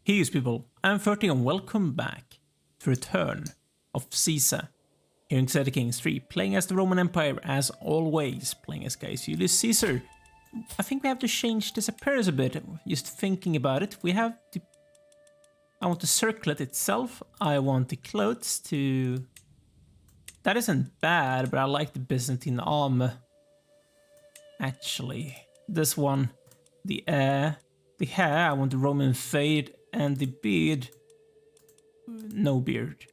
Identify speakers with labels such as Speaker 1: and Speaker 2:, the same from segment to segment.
Speaker 1: Here's people, I'm 30 and welcome back to Return of Caesar here in Crusader Kings III, playing as the Roman Empire as always, playing as Gaius Julius Caesar. I think we have to change this appearance a bit, just thinking about it. I want the circlet itself, I want the clothes to... That isn't bad, but I like the Byzantine armor. Actually, this one, the hair, I want the Roman fade, and the beard, no beard.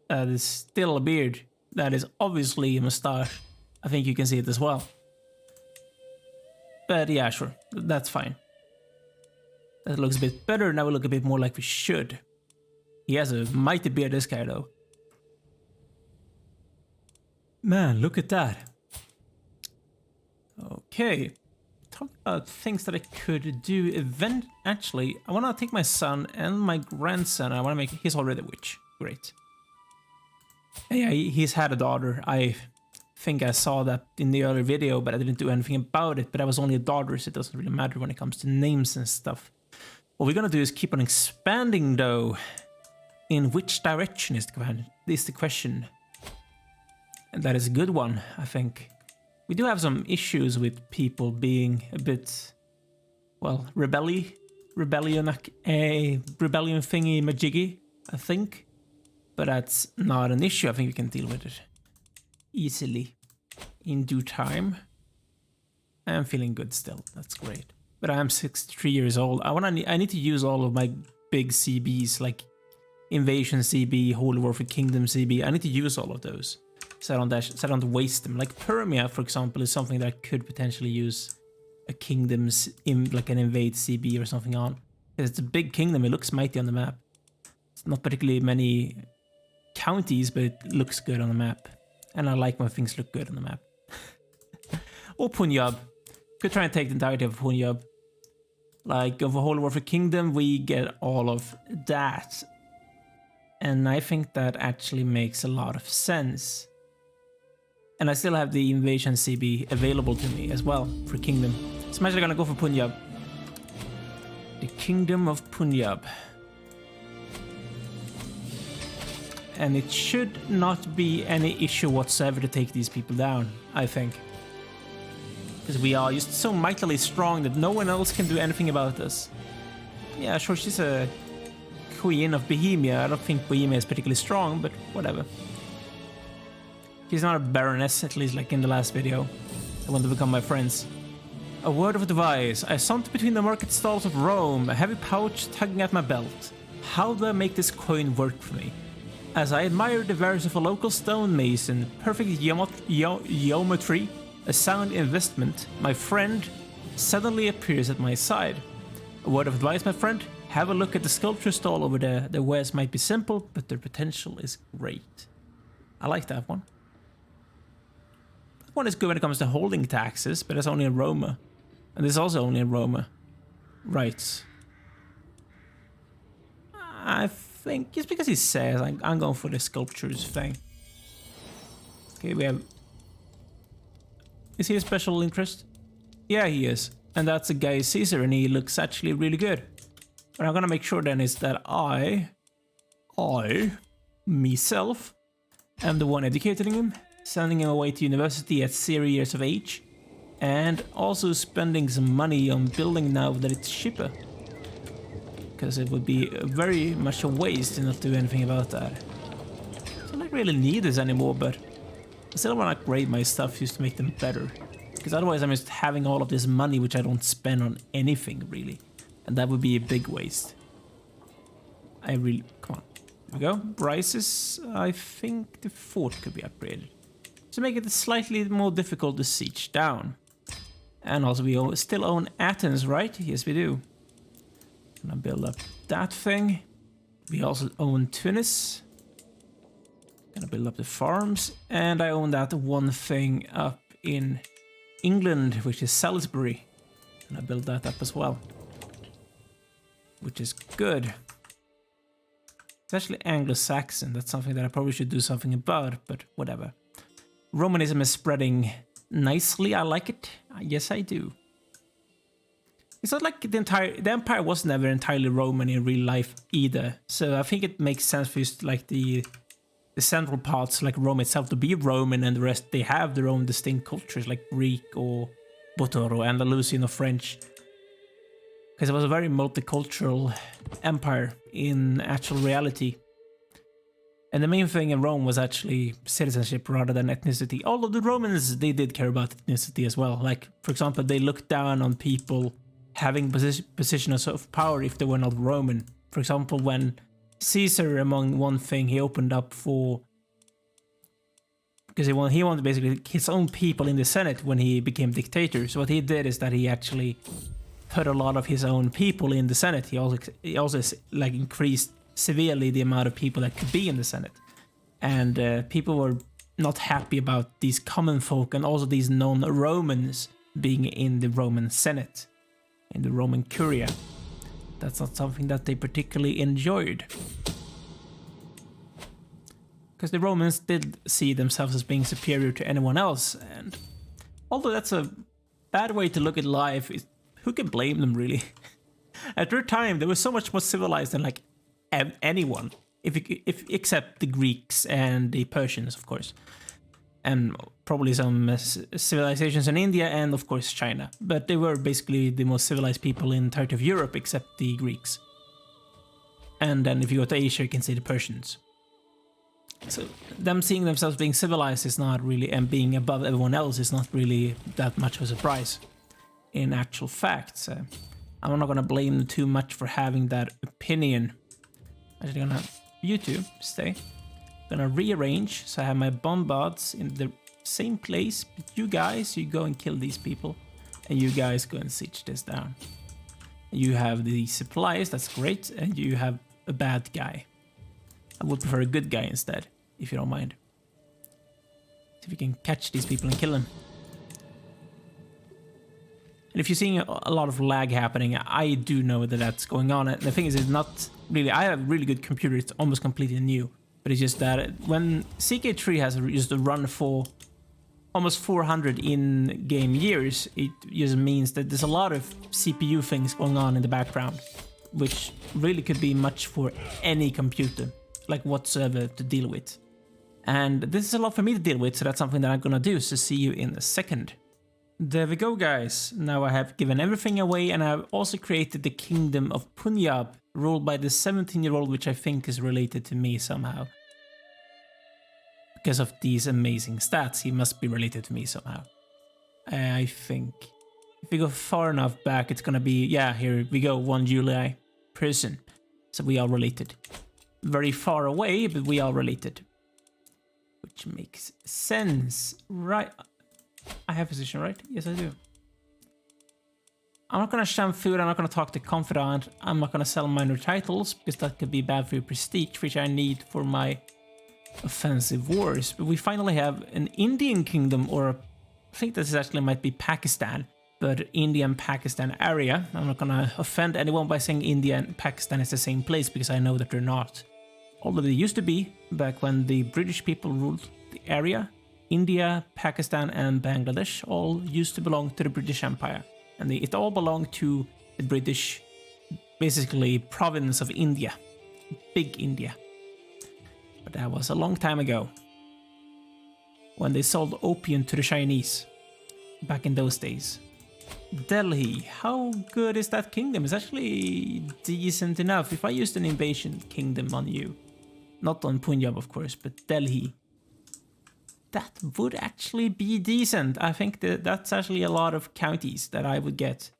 Speaker 1: That is still a beard. That is obviously a mustache. I think you can see it as well. But yeah, sure, that's fine. That looks a bit better. Now we look a bit more like we should. He has a mighty beard, this guy, though. Man, look at that. Okay. Talk about things that I could do. Actually, I want to take my son and my grandson. I want to make... He's already a witch. Great. Yeah, he's had a daughter. I think I saw that in the earlier video, but I didn't do anything about it. But I was only a daughter, so it doesn't really matter when it comes to names and stuff. What we're gonna do is keep on expanding, though. In which direction is the question? And that is a good one, I think. We do have some issues with people being a bit, well, rebellion thingy majiggy, I think. But that's not an issue. I think we can deal with it easily in due time. I am feeling good still. That's great. But I am 63 years old. I need to use all of my big CBs, like Invasion CB, Holy War for Kingdom CB. I need to use all of those. So I don't waste them. Like Permia, for example, is something that I could potentially use a kingdom's like an invade CB or something on. Because it's a big kingdom. It looks mighty on the map. It's not particularly many counties, but it looks good on the map. And I like when things look good on the map. Or Punjab. Could try and take the entirety of Punjab. Like, of a Holy War for Kingdom, we get all of that. And I think that actually makes a lot of sense. And I still have the Invasion CB available to me as well for Kingdom. So I'm actually gonna go for Punjab. The Kingdom of Punjab. And it should not be any issue whatsoever to take these people down, I think. Because we are just so mightily strong that no one else can do anything about us. Yeah, sure, she's a queen of Bohemia. I don't think Bohemia is particularly strong, but whatever. She's not a baroness, at least like in the last video. I want to become my friends. A word of advice. I saunter between the market stalls of Rome, a heavy pouch tugging at my belt. How do I make this coin work for me? As I admire the wares of a local stonemason, perfect geometry, a sound investment, my friend suddenly appears at my side. A word of advice, my friend? Have a look at the sculpture stall over there. The wares might be simple, but their potential is great. I like that one. That one is good when it comes to holding taxes, but it's only in Roma. And this is also only in Roma. Right. I think just because he says, I'm going for the sculptures thing. Okay, we have... Is he a special interest? Yeah, he is. And that's a Gaius Caesar, and he looks actually really good. What I'm gonna make sure then is that myself, am the one educating him, sending him away to university at 0 years of age, and also spending some money on building now that it's cheaper. Because it would be very much a waste to not do anything about that. So I don't really need this anymore, but I still want to upgrade my stuff just to make them better. Because otherwise I'm just having all of this money which I don't spend on anything really. And that would be a big waste. Come on. Here we go. Prices, I think the fort could be upgraded. To make it slightly more difficult to siege down. And also we still own Athens, right? Yes, we do. Gonna build up that thing. We also own Tunis. Gonna build up the farms. And I own that one thing up in England, which is Salisbury. And I build that up as well. Which is good. It's actually Anglo-Saxon. That's something that I probably should do something about, but whatever. Romanism is spreading nicely. I like it. Yes, I do. it's not like the empire was never entirely Roman in real life either. So I think it makes sense for just like the central parts, like Rome itself, to be Roman, and the rest they have their own distinct cultures, like Greek or Botoro, or Andalusian or French. Because it was a very multicultural empire in actual reality. And the main thing in Rome was actually citizenship rather than ethnicity. Although the Romans, they did care about ethnicity as well. Like, for example, they looked down on people having positions of power if they were not Roman. For example, when Caesar, among one thing, he opened up for... Because he wanted basically his own people in the Senate when he became dictator. So what he did is that he actually put a lot of his own people in the Senate. He also like increased severely the amount of people that could be in the Senate. And people were not happy about these common folk and also these non-Romans being in the Roman Senate, in the Roman Curia. That's not something that they particularly enjoyed. Because the Romans did see themselves as being superior to anyone else, and although that's a bad way to look at life, who can blame them really? At their time, they were so much more civilized than like anyone, if except the Greeks and the Persians, of course, and probably some civilizations in India and of course China. But they were basically the most civilized people in the entirety of Europe, except the Greeks. And then if you go to Asia, you can see the Persians. So them seeing themselves being civilized is not really, and being above everyone else is not really that much of a surprise in actual fact. I'm not gonna blame them too much for having that opinion. Actually gonna, you two, stay. Gonna rearrange, so I have my bombards in the same place, but you guys, you go and kill these people, and you guys go and siege this down. You have the supplies, that's great, and you have a bad guy. I would prefer a good guy instead, if you don't mind. See if we can catch these people and kill them. And if you're seeing a lot of lag happening, I do know that that's going on. And the thing is, it's not really... I have a really good computer, it's almost completely new. But it's just that when CK3 has used to run for almost 400 in-game years, it just means that there's a lot of CPU things going on in the background, which really could be much for any computer, like whatsoever, to deal with. And this is a lot for me to deal with, so that's something that I'm gonna do, so see you in a second. There we go, guys. Now I have given everything away, and I've also created the Kingdom of Punjab, ruled by the 17-year-old, which I think is related to me somehow. Because of these amazing stats, he must be related to me somehow. I think. If we go far enough back, it's gonna be... Yeah, here we go, 1 July person. So we are related. Very far away, but we are related. Which makes sense, right? I have position, right? Yes, I do. I'm not gonna sham food, I'm not gonna talk to Confidant, I'm not gonna sell minor titles, because that could be bad for your prestige, which I need for my offensive wars. But we finally have an Indian kingdom, or I think this actually might be Pakistan, but India and Pakistan area. I'm not gonna offend anyone by saying India and Pakistan is the same place, because I know that they're not. Although they used to be, back when the British people ruled the area. India, Pakistan and Bangladesh all used to belong to the British Empire. And it all belonged to the British, basically, province of India. Big India. But that was a long time ago. When they sold opium to the Chinese. Back in those days. Delhi. How good is that kingdom? It's actually decent enough. If I used an invasion kingdom on you. Not on Punjab, of course, but Delhi. That would actually be decent. I think that's actually a lot of counties that I would get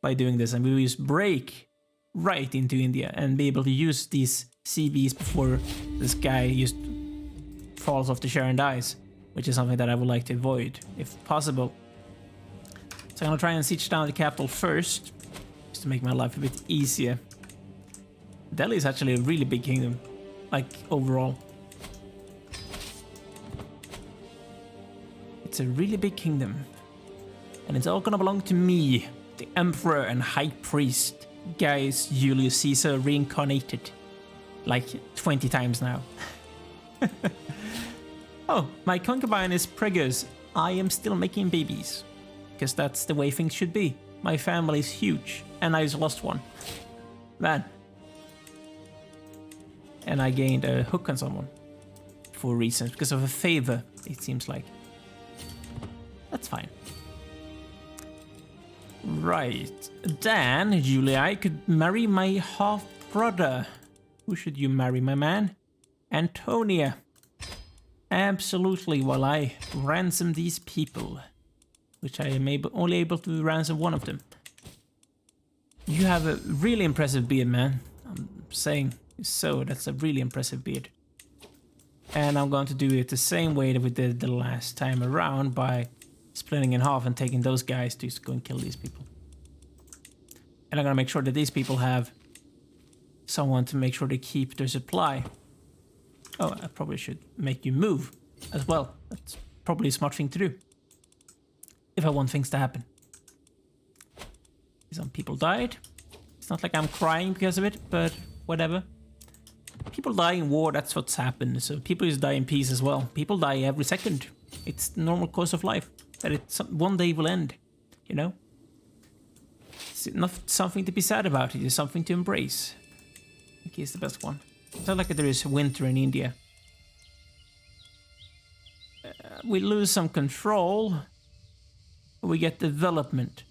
Speaker 1: by doing this. And we will just break right into India and be able to use these CVs before this guy just falls off the chair and dies, which is something that I would like to avoid, if possible. So I'm gonna try and siege down the capital first, just to make my life a bit easier. Delhi is actually a really big kingdom, like overall. It's a really big kingdom. And it's all gonna belong to me, the Emperor and High Priest, Gaius Julius Caesar reincarnated. Like 20 times now. Oh, my concubine is preggers. I am still making babies. Because that's the way things should be. My family is huge, and I just lost one. Man. And I gained a hook on someone. For reasons, because of a favor, it seems like. That's fine. Right. Dan, Julia, I could marry my half-brother. Who should you marry, my man? Antonia. Absolutely, while I ransom these people. Which I am only able to ransom one of them. You have a really impressive beard, man. I'm saying so, that's a really impressive beard. And I'm going to do it the same way that we did the last time around by splitting in half and taking those guys to go and kill these people. And I'm going to make sure that these people have someone to make sure they keep their supply. Oh, I probably should make you move as well. That's probably a smart thing to do. If I want things to happen. Some people died. It's not like I'm crying because of it, but whatever. People die in war, that's what's happened. So people just die in peace as well. People die every second. It's the normal course of life. That it one day will end, you know? It's not something to be sad about, it is something to embrace. I think he's the best one. It's not like there is winter in India. We lose some control. We get development.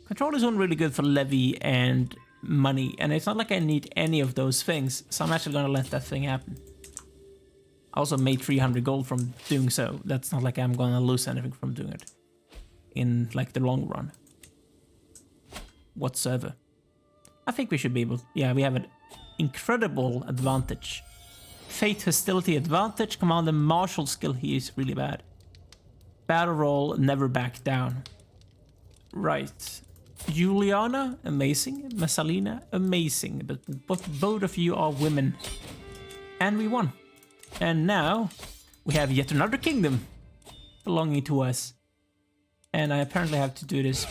Speaker 1: Control is only really good for levy and money, and it's not like I need any of those things, so I'm actually gonna let that thing happen. I also made 300 gold from doing so. That's not like I'm gonna lose anything from doing it in like the long run whatsoever. I think we should be able, yeah, we have an incredible advantage. Fate, hostility, advantage, commander, martial skill, he is really bad. Battle roll, never back down. Right. Juliana, amazing. Messalina, amazing. But both of you are women. And we won. And now we have yet another kingdom belonging to us. And I apparently have to do this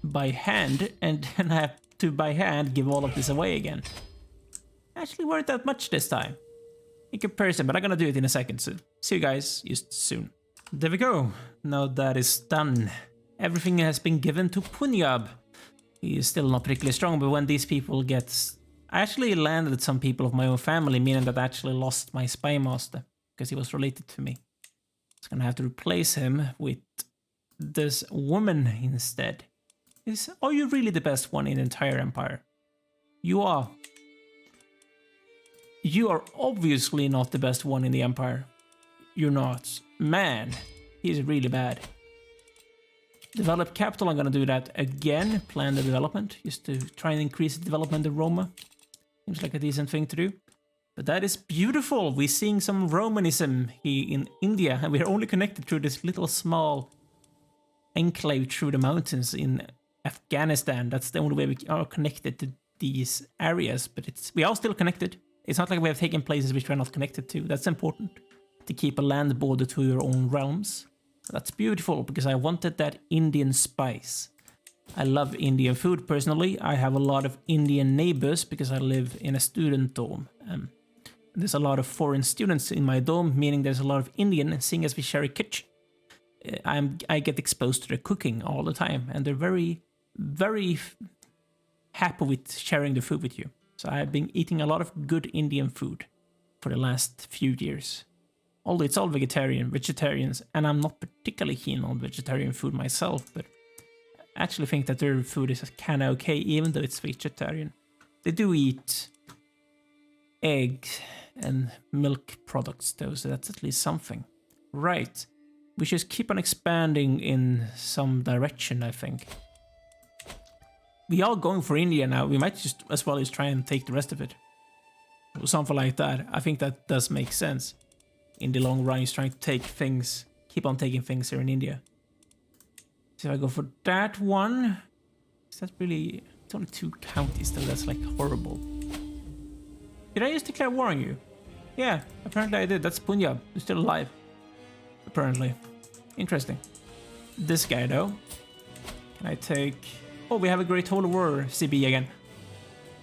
Speaker 1: by hand. And then I have to, by hand, give all of this away again. Actually weren't that much this time. In comparison, but I'm gonna do it in a second. So see you guys just soon. There we go. Now that is done. Everything has been given to Punjab. He is still not particularly strong, but when these people get... I actually landed some people of my own family, meaning that I actually lost my spy master, because he was related to me. So I'm gonna have to replace him with this woman instead. Are you really the best one in the entire empire? You are. You are obviously not the best one in the empire. You're not. Man, he's really bad. Develop capital, I'm gonna do that again. Plan the development, just to try and increase the development of Roma. Seems like a decent thing to do. But that is beautiful. We're seeing some Romanism here in India, and we're only connected through this little small enclave through the mountains in Afghanistan. That's the only way we are connected to these areas, but we are still connected. It's not like we have taken places which we're not connected to. That's important, to keep a land border to your own realms. That's beautiful, because I wanted that Indian spice. I love Indian food personally. I have a lot of Indian neighbors because I live in a student dorm. There's a lot of foreign students in my dorm, meaning there's a lot of Indian, seeing as we share a kitchen. I get exposed to their cooking all the time, and they're very, very happy with sharing the food with you. So I've been eating a lot of good Indian food for the last few years. Although it's all vegetarians, and I'm not particularly keen on vegetarian food myself, but I actually think that their food is kinda okay, even though it's vegetarian. They do eat eggs and milk products though, so that's at least something. Right. We should keep on expanding in some direction, I think. We are going for India now. We might just as well as try and take the rest of it. Or something like that. I think that does make sense. In the long run, he's trying to take things, keep on taking things here in India. So if I go for that one, is that really... It's only 2 counties though, that's like horrible. Did I just declare war on you? Yeah, apparently I did. That's Punjab. You're still alive. Apparently. Interesting. This guy though. Can I take... Oh, we have a Great Holy War CB again.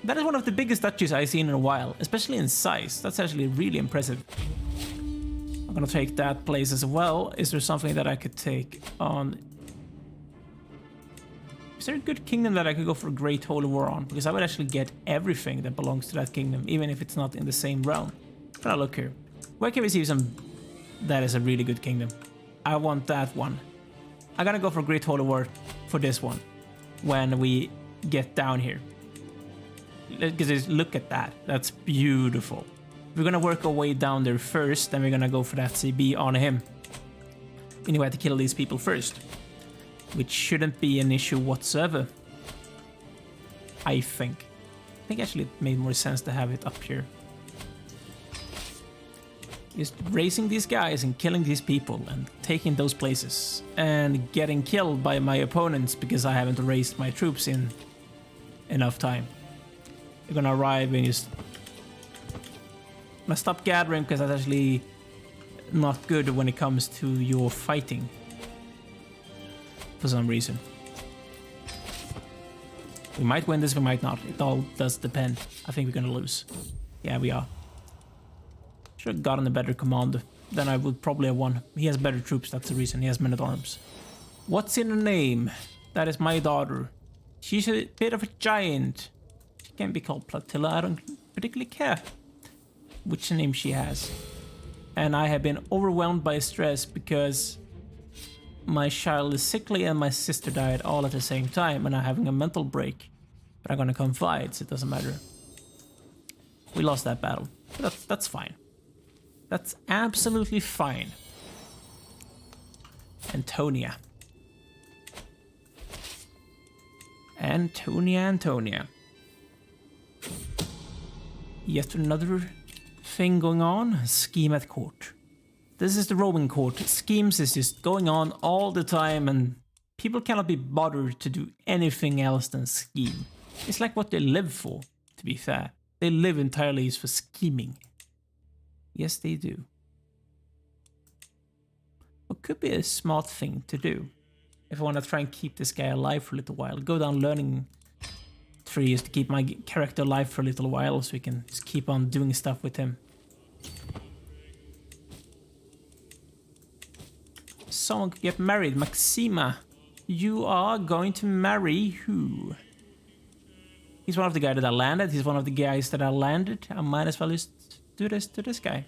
Speaker 1: That is one of the biggest duchies I've seen in a while, especially in size. That's actually really impressive. I'm gonna take that place as well. Is there something that I could take on? Is there a good kingdom that I could go for a Great Holy War on? Because I would actually get everything that belongs to that kingdom, even if it's not in the same realm. But look here. Where can we see some... That is a really good kingdom. I want that one. I'm gonna go for Great Holy War for this one. When we get down here. Because look at that. That's beautiful. We're gonna work our way down there first, then we're gonna go for that CB on him. Anyway, I have to kill these people first. Which shouldn't be an issue whatsoever. I think. I think actually it made more sense to have it up here. Just raising these guys and killing these people and taking those places. And getting killed by my opponents because I haven't raised my troops in enough time. You're gonna arrive and just... I'm gonna stop gathering because that's actually not good when it comes to your fighting. For some reason. We might win this, we might not. It all does depend. I think we're gonna lose. Yeah, we are. Should have gotten a better commander. Then I would probably have won. He has better troops, that's the reason. He has men-at-arms. What's in her name? That is my daughter. She's a bit of a giant. She can be called Platilla. I don't particularly care which name she has. And I have been overwhelmed by stress because my child is sickly and my sister died all at the same time and I'm having a mental break. But I'm gonna confide, so it doesn't matter. We lost that battle. But that's fine. That's absolutely fine. Antonia. Antonia. Yet another thing going on. Scheme at court. This is the Roman court. Schemes is just going on all the time and people cannot be bothered to do anything else than scheme. It's like what they live for, to be fair. They live entirely for scheming. Yes, they do. What could be a smart thing to do? If I want to try and keep this guy alive for a little while. Go down learning trees to keep my character alive for a little while so we can just keep on doing stuff with him. Someone could get married. Maxima, you are going to marry who? He's one of the guys that I landed. He's one of the guys that I landed. I might as well just do this to this guy.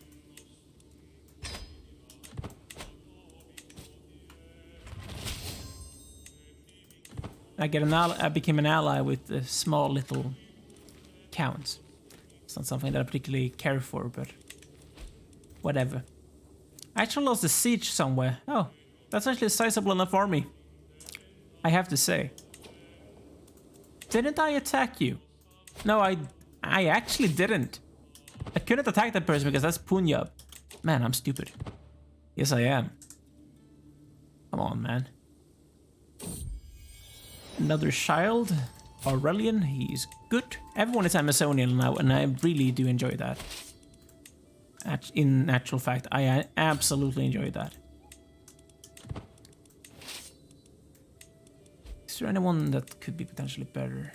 Speaker 1: I became an ally with the small little counts. It's not something that I particularly care for, but whatever. I actually lost the siege somewhere. Oh, that's actually sizable enough army. I have to say. Didn't I attack you? No, I actually didn't. I couldn't attack that person because that's Punjab. Man, I'm stupid. Yes, I am. Come on, man. Another child. Aurelian, he's good. Everyone is Amazonian now, and I really do enjoy that. In actual fact, I absolutely enjoy that. Is there anyone that could be potentially better?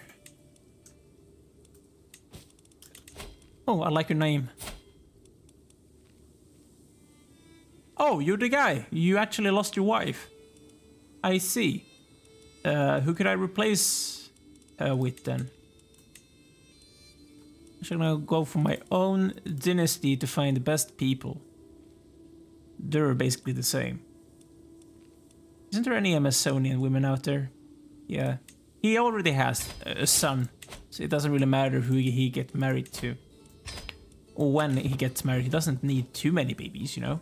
Speaker 1: Oh, I like your name. Oh, you're the guy. You actually lost your wife. I see. Who could I replace her with then? I'm gonna go for my own dynasty to find the best people. They're basically the same. Isn't there any Amazonian women out there? Yeah. He already has a son, so it doesn't really matter who he gets married to. Or when he gets married, he doesn't need too many babies, you know?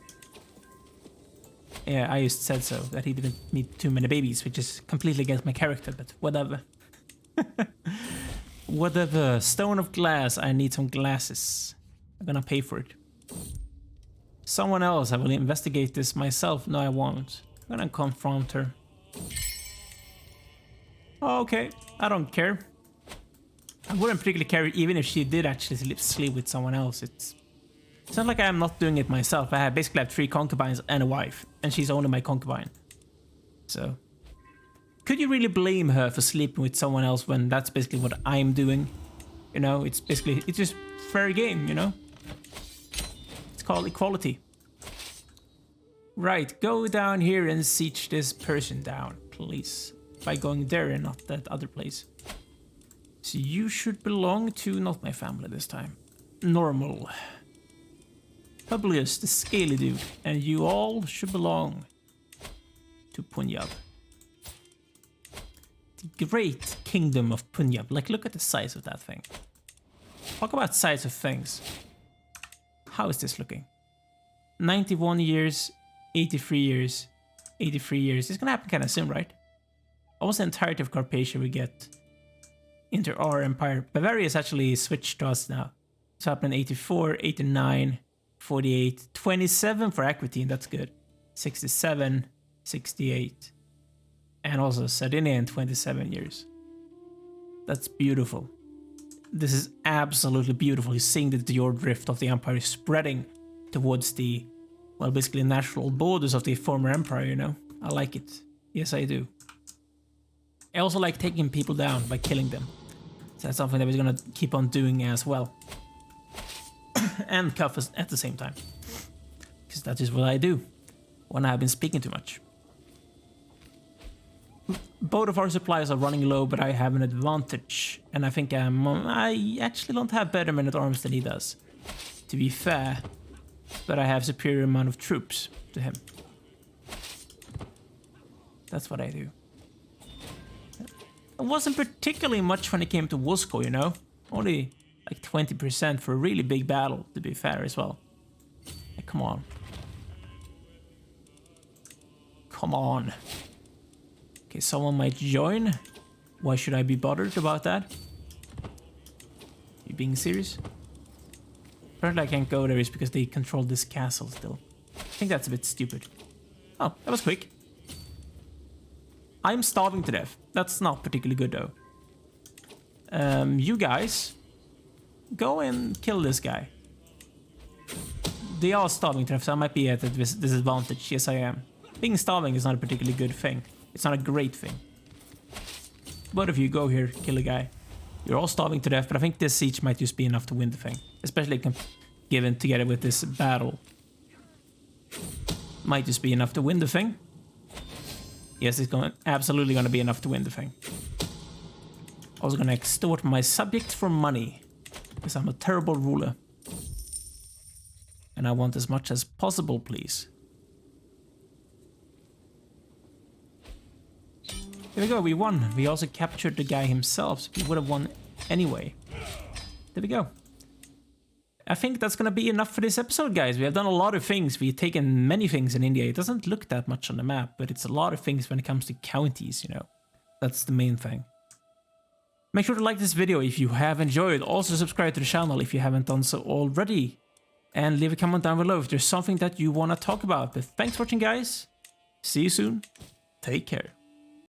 Speaker 1: Yeah, I just said so, that he didn't need too many babies, which is completely against my character, but whatever. Whatever. Stone of glass. I need some glasses. I'm gonna pay for it. Someone else. I will investigate this myself. No, I won't. I'm gonna confront her. Okay. I don't care. I wouldn't particularly care even if she did actually sleep with someone else. It's not like I'm not doing it myself. I basically have 3 concubines and a wife. And she's only my concubine. So... could you really blame her for sleeping with someone else when that's basically what I'm doing? You know, it's just fair game, you know? It's called equality. Right, go down here and siege this person down, please. by going there and not that other place. So you should belong to not my family this time. Normal. Publius, the scaly dude, and you all should belong to Punjab. The great kingdom of Punjab. Like, look at the size of that thing. Talk about size of things. How is this looking? 91 years, 83 years, 83 years. It's gonna happen kind of soon, right? Almost the entirety of Carpathia we get into our empire. Bavaria is actually switched to us now. It's happened in 84, 89, 48, 27 for Aquitaine, that's good. 67, 68. And also Sardinia in 27 years. That's beautiful. This is absolutely beautiful. You're seeing the Dior drift of the empire spreading towards the, well, basically natural borders of the former empire, you know? I like it. Yes, I do. I also like taking people down by killing them. So that's something that we're gonna keep on doing as well. And cuff us at the same time. Because that is what I do when I've been speaking too much. Both of our supplies are running low, but I have an advantage. And I think I actually don't have better men at arms than he does, to be fair. But I have superior amount of troops to him. That's what I do. It wasn't particularly much when it came to Wasco, you know? Only like 20% for a really big battle, to be fair as well. Like, come on. Come on. Okay, someone might join. Why should I be bothered about that? You being serious? Apparently I can't go there is because they control this castle still. I think that's a bit stupid. Oh, that was quick. I'm starving to death. That's not particularly good though. You guys, go and kill this guy. They are starving to death, so I might be at a disadvantage. Yes, I am. Being starving is not a particularly good thing. It's not a great thing. Both of you go here, kill a guy. You're all starving to death, but I think this siege might just be enough to win the thing. Especially given together with this battle. Might just be enough to win the thing. Yes, it's absolutely going to be enough to win the thing. I was going to extort my subjects for money. Because I'm a terrible ruler. And I want as much as possible, please. There we go, we won. We also captured the guy himself, so we would have won anyway. There we go. I think that's gonna be enough for this episode, guys. We have done a lot of things. We've taken many things in India. It doesn't look that much on the map, but it's a lot of things when it comes to counties, you know. That's the main thing. Make sure to like this video if you have enjoyed. Also subscribe to the channel if you haven't done so already. And leave a comment down below if there's something that you want to talk about. But thanks for watching, guys. See you soon. Take care.